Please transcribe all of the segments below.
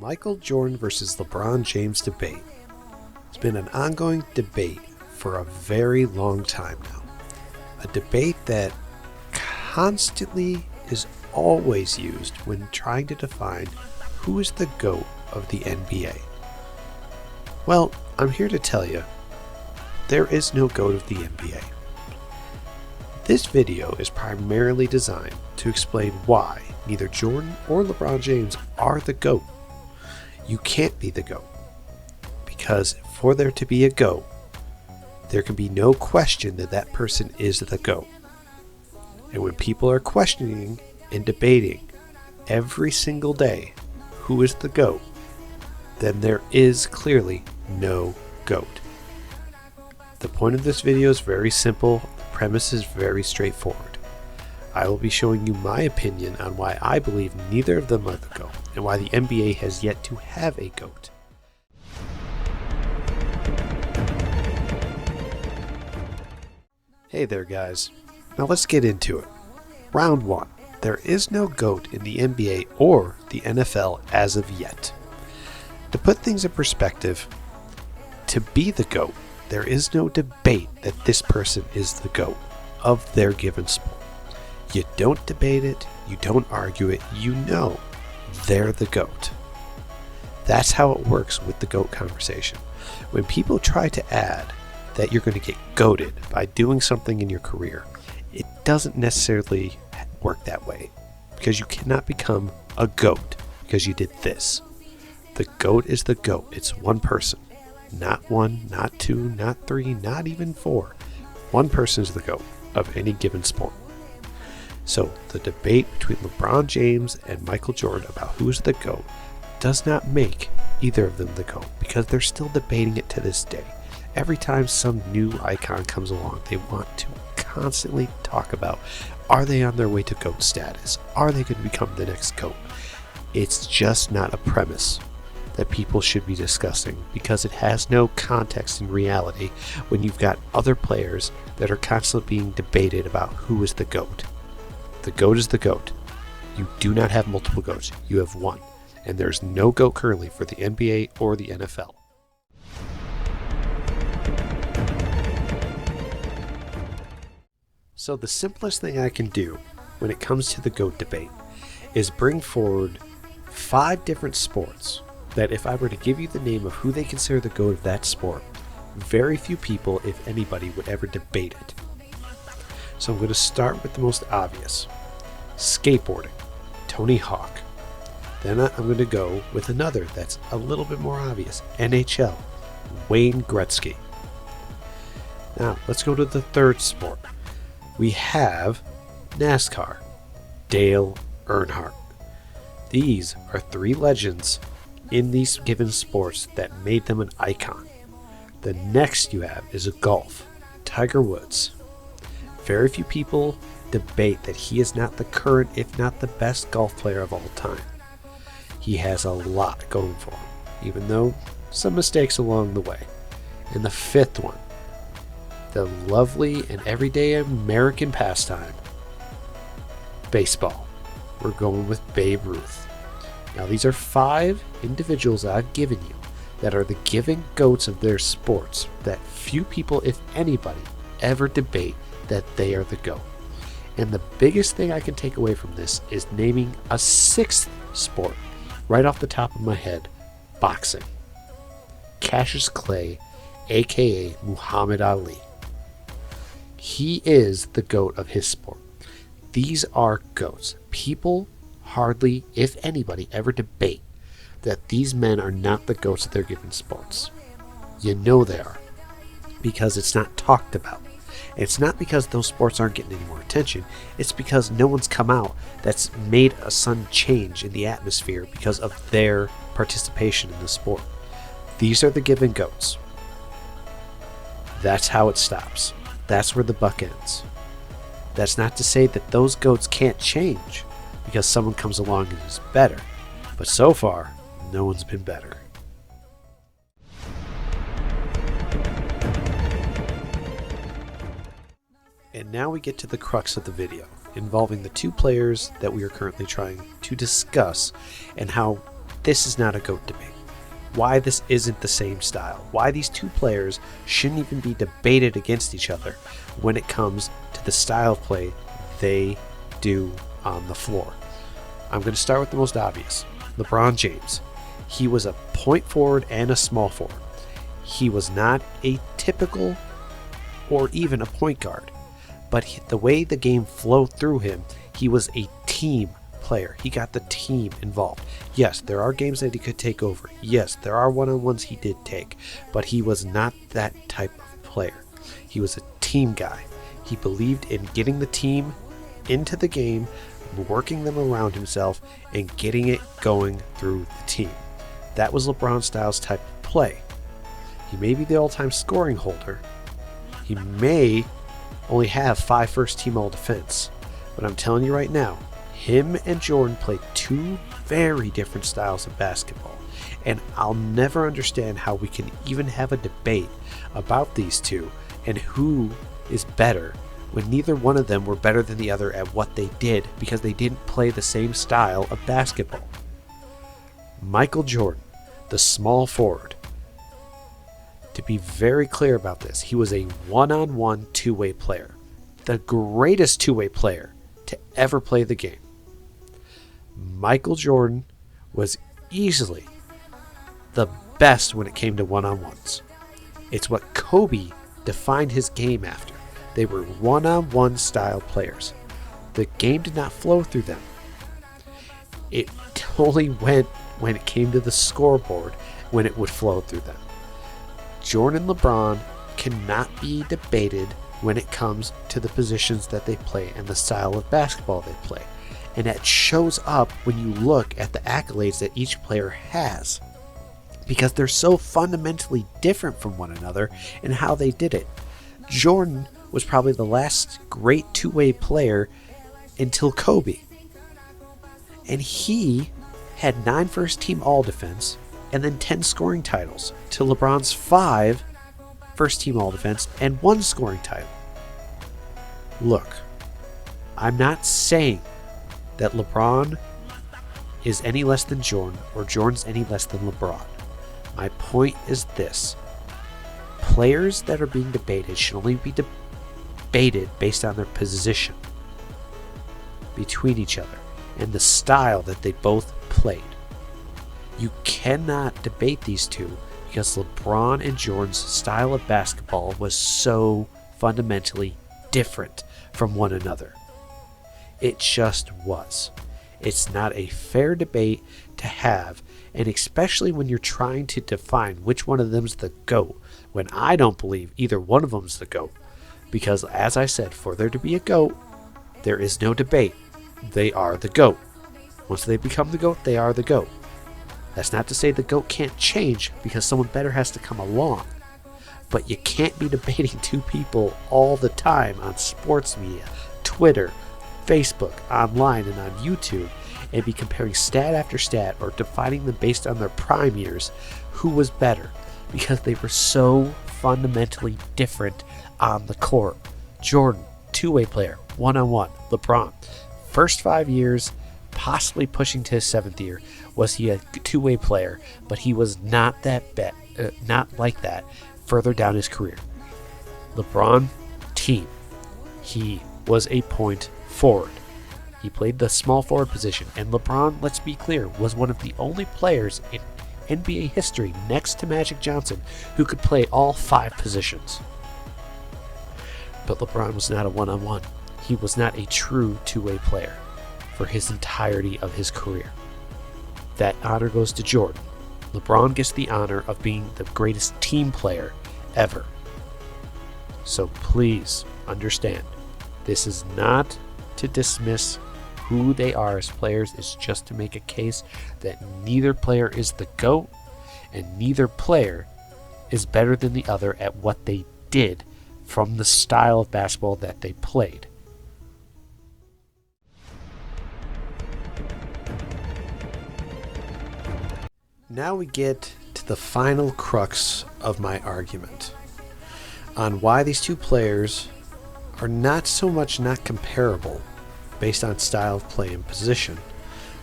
Michael Jordan versus LeBron James debate. It's been an ongoing debate for a very long time now. A debate that constantly is always used when trying to define who is the GOAT of the NBA. Well, I'm here to tell you, there is no GOAT of the NBA. This video is primarily designed to explain why neither Jordan or LeBron James are the GOAT. You can't be the GOAT, because for there to be a GOAT, there can be no question that that person is the GOAT. And when people are questioning and debating every single day who is the GOAT, then there is clearly no GOAT. The point of this video is very simple. The premise is very straightforward. I will be showing you my opinion on why I believe neither of them are the GOAT, and why the NBA has yet to have a GOAT. Hey there guys, now let's get into it. Round 1. There is no GOAT in the NBA or the NFL as of yet. To put things in perspective, to be the GOAT, there is no debate that this person is the GOAT of their given sport. You don't debate it, you don't argue it, you know they're the GOAT. That's how it works with the GOAT conversation. When people try to add that you're going to get GOATed by doing something in your career, it doesn't necessarily work that way, because you cannot become a GOAT because you did this. The GOAT is the GOAT. It's one person. Not one, not two, not three, not even four. One person is the GOAT of any given sport. So the debate between LeBron James and Michael Jordan about who is the GOAT does not make either of them the GOAT, because they're still debating it to this day. Every time some new icon comes along, they want to constantly talk about, are they on their way to GOAT status? Are they going to become the next GOAT? It's just not a premise that people should be discussing, because it has no context in reality when you've got other players that are constantly being debated about who is the GOAT. The GOAT is the GOAT. You do not have multiple GOATs. You have one. And there's no GOAT currently for the NBA or the NFL. So the simplest thing I can do when it comes to the GOAT debate is bring forward 5 different sports that if I were to give you the name of who they consider the GOAT of that sport, very few people, if anybody, would ever debate it. So I'm going to start with the most obvious. Skateboarding, Tony Hawk. Then I'm going to go with another that's a little bit more obvious. NHL, Wayne Gretzky. Now let's go to the third sport. We have NASCAR, Dale Earnhardt. These are 3 legends in these given sports that made them an icon. The next you have is golf, Tiger Woods. Very few people debate that he is not the current, if not the best golf player of all time. He has a lot going for him, even though some mistakes along the way. And the 5th one, the lovely and everyday American pastime, baseball. We're going with Babe Ruth. Now these are 5 individuals I've given you that are the given GOATs of their sports that few people, if anybody, ever debate that they are the GOAT. And the biggest thing I can take away from this is naming a 6th sport right off the top of my head: boxing. Cassius Clay, aka Muhammad Ali. He is the GOAT of his sport. These are GOATs. People hardly, if anybody, ever debate that these men are not the GOATs of their given sports. You know they are, because it's not talked about. It's not because those sports aren't getting any more attention. It's because no one's come out that's made a sudden change in the atmosphere because of their participation in the sport. These are the given GOATs. That's how it stops. That's where the buck ends. That's not to say that those GOATs can't change because someone comes along and is better. But so far, no one's been better. And now we get to the crux of the video, involving the 2 players that we are currently trying to discuss, and how this is not a GOAT debate. Why this isn't the same style. Why these two players shouldn't even be debated against each other when it comes to the style of play they do on the floor. I'm going to start with the most obvious. LeBron James. He was a point forward and a small forward. He was not a typical or even a point guard, but the way the game flowed through him, he was a team player. He got the team involved. Yes, there are games that he could take over. Yes, there are one-on-ones he did take, but he was not that type of player. He was a team guy. He believed in getting the team into the game, working them around himself, and getting it going through the team. That was LeBron Styles' type of play. He may be the all-time scoring holder. He may only have 5 first-team all-defense. But I'm telling you right now, him and Jordan played two very different styles of basketball. And I'll never understand how we can even have a debate about these two and who is better when neither one of them were better than the other at what they did because they didn't play the same style of basketball. Michael Jordan, the small forward. To be very clear about this, he was a one-on-one two-way player. The greatest two-way player to ever play the game. Michael Jordan was easily the best when it came to one-on-ones. It's what Kobe defined his game after. They were one-on-one style players. The game did not flow through them. It only went when it came to the scoreboard when it would flow through them. Jordan and LeBron cannot be debated when it comes to the positions that they play and the style of basketball they play. And that shows up when you look at the accolades that each player has, because they're so fundamentally different from one another in how they did it. Jordan was probably the last great two-way player until Kobe. And he had 9 first-team all-defense and then 10 scoring titles to LeBron's 5 first-team all-defense and 1 scoring title. Look, I'm not saying that LeBron is any less than Jordan or Jordan's any less than LeBron. My point is this. Players that are being debated should only be debated based on their position between each other and the style that they both played. You cannot debate these two because LeBron and Jordan's style of basketball was so fundamentally different from one another. It just was. It's not a fair debate to have, and especially when you're trying to define which one of them's the GOAT, when I don't believe either one of them's the GOAT. Because as I said, for there to be a GOAT, there is no debate. They are the GOAT. Once they become the GOAT, they are the GOAT. That's not to say the GOAT can't change because someone better has to come along. But you can't be debating two people all the time on sports media, Twitter, Facebook, online, and on YouTube, and be comparing stat after stat or defining them based on their prime years, who was better, because they were so fundamentally different on the court. Jordan, two-way player, one-on-one. LeBron, first 5 years, possibly pushing to his 7th year, was he a two-way player, but he was not not like that further down his career. LeBron, team. He was a point forward. He played the small forward position, and LeBron, let's be clear, was one of the only players in NBA history next to Magic Johnson who could play all 5 positions. But LeBron was not a one-on-one. He was not a true two-way player for his entirety of his career. That honor goes to Jordan. LeBron gets the honor of being the greatest team player ever. So please understand, this is not to dismiss who they are as players. It's just to make a case that neither player is the GOAT and neither player is better than the other at what they did from the style of basketball that they played. Now we get to the final crux of my argument on why these two players are not so much not comparable based on style of play and position,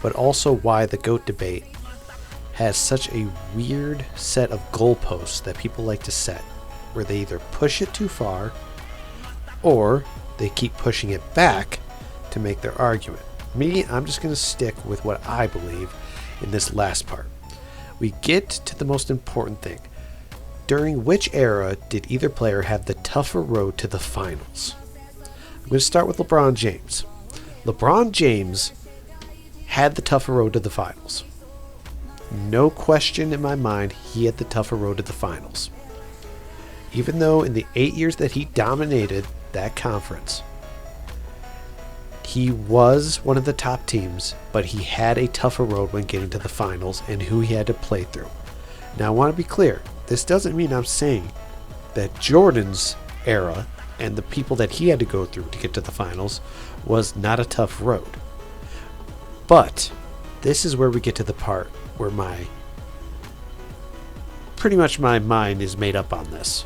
but also why the GOAT debate has such a weird set of goalposts that people like to set, where they either push it too far or they keep pushing it back to make their argument. Me, I'm just going to stick with what I believe in this last part. We get to the most important thing. During which era did either player have the tougher road to the finals? I'm going to start with LeBron James. LeBron James had the tougher road to the finals. No question in my mind, he had the tougher road to the finals. Even though in the 8 years that he dominated that conference, he was one of the top teams, but he had a tougher road when getting to the finals and who he had to play through. Now, I want to be clear. This doesn't mean I'm saying that Jordan's era and the people that he had to go through to get to the finals was not a tough road. But this is where we get to the part where pretty much my mind is made up on this.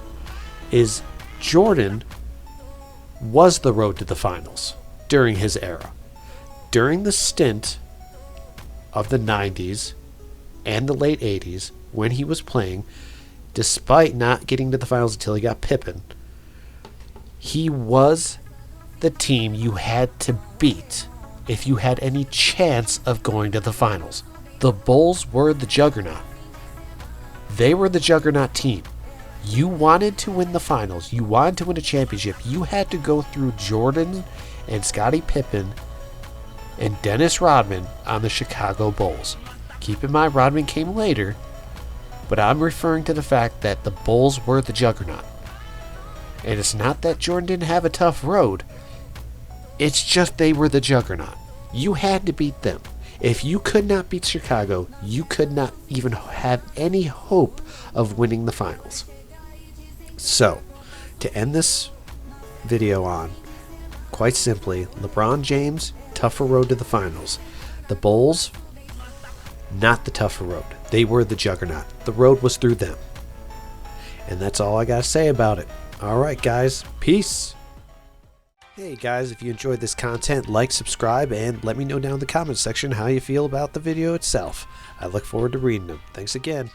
Is Jordan was the road to the finals during his era. During the stint of the 90s and the late 80s when he was playing, despite not getting to the finals until he got Pippen, he was the team you had to beat if you had any chance of going to the finals. The Bulls were the juggernaut. They were the juggernaut team. You wanted to win the finals. You wanted to win a championship. You had to go through Jordan and Scottie Pippen and Dennis Rodman on the Chicago Bulls. Keep in mind, Rodman came later, but I'm referring to the fact that the Bulls were the juggernaut. And it's not that Jordan didn't have a tough road. It's just they were the juggernaut. You had to beat them. If you could not beat Chicago, you could not even have any hope of winning the finals. So, to end this video on, quite simply, LeBron James, tougher road to the finals. The Bulls, not the tougher road. They were the juggernaut. The road was through them. And that's all I got to say about it. All right, guys. Peace. Hey, guys, if you enjoyed this content, like, subscribe, and let me know down in the comments section how you feel about the video itself. I look forward to reading them. Thanks again.